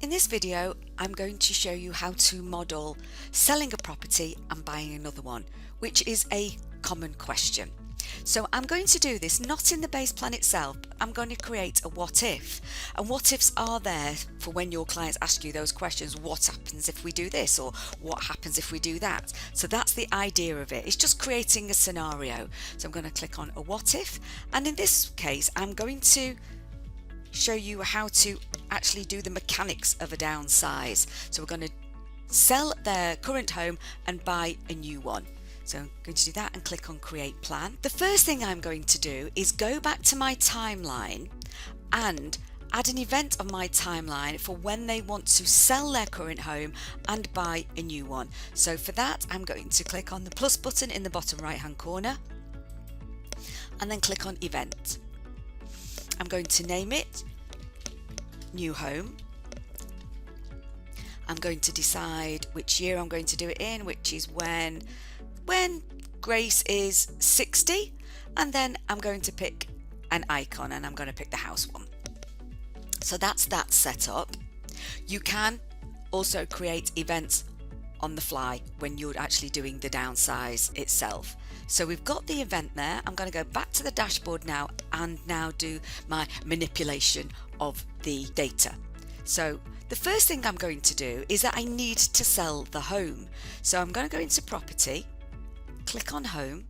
In this video, I'm going to show you how to model selling a property and buying another one, which is a common question. So I'm going to do this not in the base plan itself. I'm going to create a what if, and what ifs are there for when your clients ask you those questions. What happens if we do this, or what happens if we do that? So that's the idea of it. It's just creating a scenario. So I'm going to click on a what if, and in this case I'm going to show you how to actually do the mechanics of a downsize. So we're going to sell their current home and buy a new one. So I'm going to do that and click on create plan. The first thing I'm going to do is go back to my timeline and add an event on my timeline for when they want to sell their current home and buy a new one. So for that, I'm going to click on the plus button in the bottom right hand corner and then click on event. I'm going to name it new home. I'm going to decide which year I'm going to do it in, which is when Grace is 60, and then I'm going to pick an icon and I'm going to pick the house one. So that's that set up. You can also create events on the fly when you're actually doing the downsize itself. So we've got the event there. I'm going to go back to the dashboard now and now do my manipulation of the data. So the first thing I'm going to do is that I need to sell the home. So I'm going to go into property, click on home,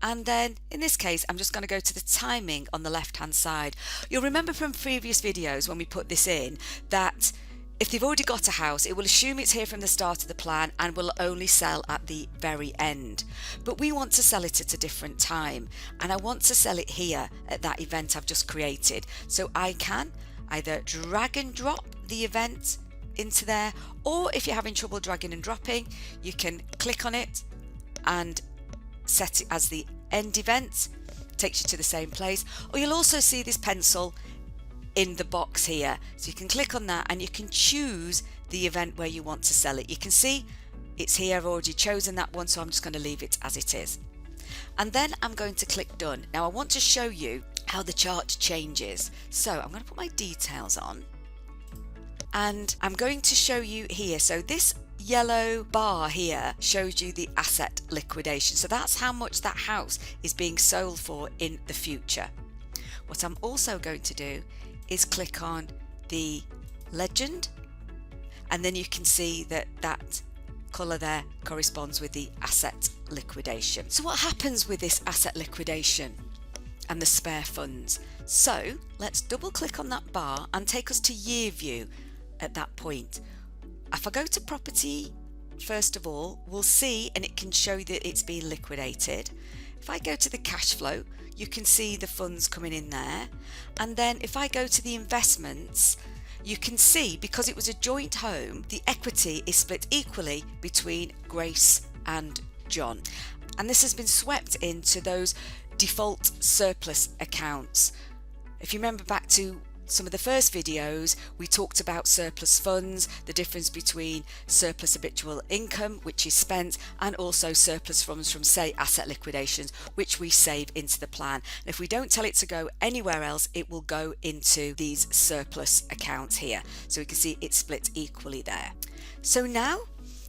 and then in this case I'm just going to go to the timing on the left hand side. You'll remember from previous videos when we put this in that if they've already got a house, it will assume it's here from the start of the plan and will only sell at the very end. But we want to sell it at a different time, and I want to sell it here at that event I've just created. So I can either drag and drop the event into there, or if you're having trouble dragging and dropping, you can click on it and set it as the end event. Takes you to the same place. Or you'll also see this pencil in the box here, so you can click on that and you can choose the event where you want to sell it. You can see it's here. I've already chosen that one, so I'm just going to leave it as it is, and then I'm going to click done. Now I want to show you how the chart changes, so I'm going to put my details on and I'm going to show you here. So this yellow bar here shows you the asset liquidation, so that's how much that house is being sold for in the future. What I'm also going to do is click on the legend, and then you can see that that colour there corresponds with the asset liquidation. So what happens with this asset liquidation and the spare funds? So let's double click on that bar and take us to year view at that point. If I go to property first of all, we'll see, and it can show that it's been liquidated. If I go to the cash flow, you can see the funds coming in there, and then if I go to the investments, you can see because it was a joint home, the equity is split equally between Grace and John, and this has been swept into those default surplus accounts. If you remember back to some of the first videos, we talked about surplus funds, the difference between surplus habitual income, which is spent, and also surplus funds from, say, asset liquidations, which we save into the plan. And if we don't tell it to go anywhere else, it will go into these surplus accounts here. So we can see it's split equally there. So now,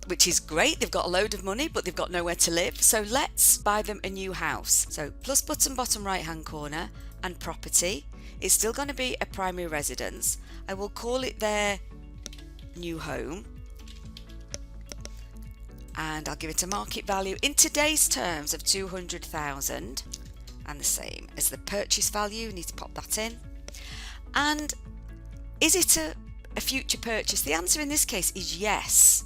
which is great, they've got a load of money, but they've got nowhere to live. So let's buy them a new house. So plus button bottom right hand corner and property. It's still going to be a primary residence. I will call it their new home, and I'll give it a market value in today's terms of 200,000, and the same as the purchase value. You need to pop that in. And is it a future purchase? The answer in this case is yes.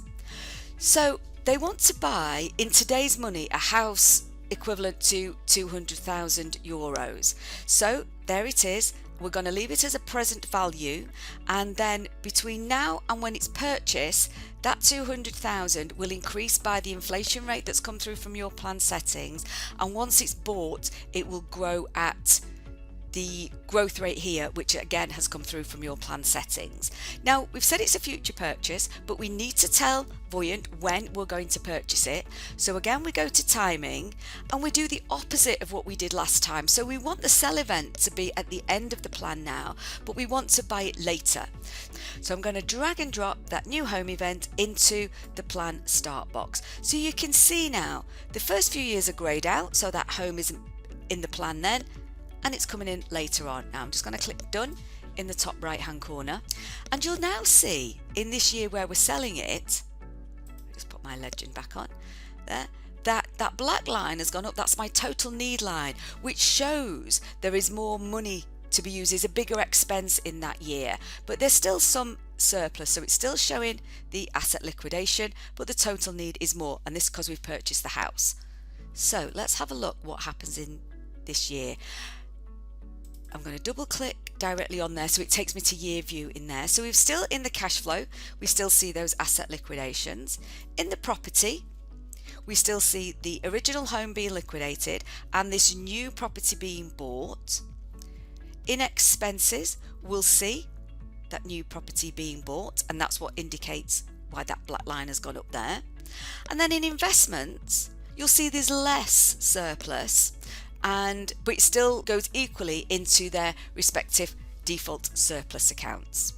So they want to buy in today's money a house equivalent to 200,000 euros. So there it is. We're going to leave it as a present value, and then between now and when it's purchased, that 200,000 will increase by the inflation rate that's come through from your plan settings, and once it's bought, it will grow at the growth rate here, which again has come through from your plan settings. Now we've said it's a future purchase, but we need to tell Voyant when we're going to purchase it. So again, we go to timing and we do the opposite of what we did last time. So we want the sell event to be at the end of the plan now, but we want to buy it later. So I'm going to drag and drop that new home event into the plan start box. So you can see now the first few years are greyed out, so that home isn't in the plan then, and it's coming in later on. Now I'm just going to click done in the top right hand corner, and you'll now see in this year where we're selling it, just put my legend back on there, that black line has gone up. That's my total need line, which shows there is more money to be used, is a bigger expense in that year, but there's still some surplus, so it's still showing the asset liquidation, but the total need is more, and this is because we've purchased the house. So let's have a look what happens in this year. I'm going to double click directly on there so it takes me to year view in there. So we're still in the cash flow, we still see those asset liquidations. In the property, we still see the original home being liquidated and this new property being bought. In expenses, we'll see that new property being bought, and that's what indicates why that black line has gone up there. And then in investments, you'll see there's less surplus, but it still goes equally into their respective default surplus accounts.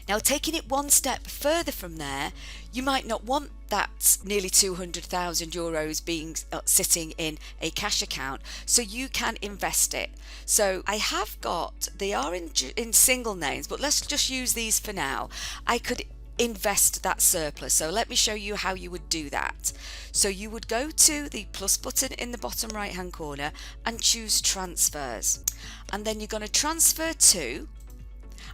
Now, taking it one step further from there, you might not want that nearly 200,000 euros being sitting in a cash account, so you can invest it. So I have got, they are in single names, but let's just use these for now. I could invest that surplus. So let me show you how you would do that. So you would go to the plus button in the bottom right hand corner and choose transfers, and then you're going to transfer to,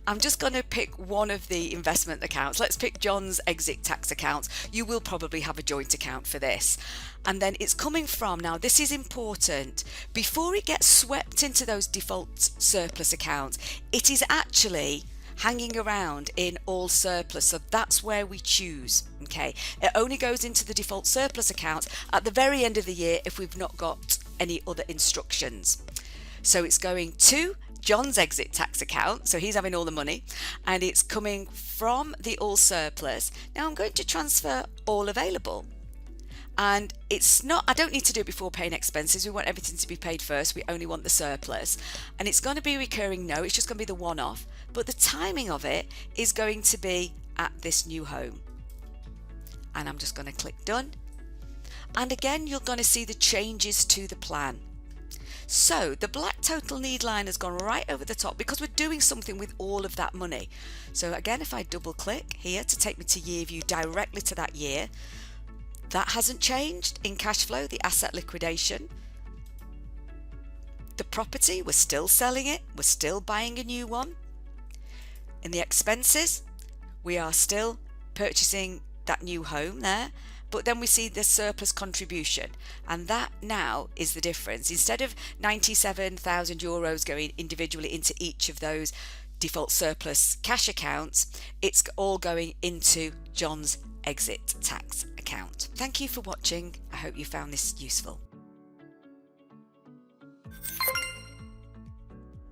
I'm just going to pick one of the investment accounts. Let's pick John's exit tax account. You will probably have a joint account for this. And then it's coming from, now this is important, before it gets swept into those default surplus accounts, it is actually hanging around in all surplus. So that's where we choose. Okay, it only goes into the default surplus accounts at the very end of the year if we've not got any other instructions. So it's going to John's exit tax account, so he's having all the money, and it's coming from the all surplus. Now I'm going to transfer all available, and it's not, I don't need to do it before paying expenses. We want everything to be paid first. We only want the surplus, and it's going to be recurring. No, it's just going to be the one-off, but the timing of it is going to be at this new home. And I'm just going to click done, and again you're going to see the changes to the plan. So the black total need line has gone right over the top because we're doing something with all of that money. So again, if I double click here to take me to year view directly to that year, that hasn't changed. In cash flow, the asset liquidation, the property, we're still selling it, we're still buying a new one. In the expenses, we are still purchasing that new home there, but then we see the surplus contribution, and that now is the difference. Instead of 97,000 euros going individually into each of those default surplus cash accounts, it's all going into John's exit tax account. Thank you for watching. I hope you found this useful.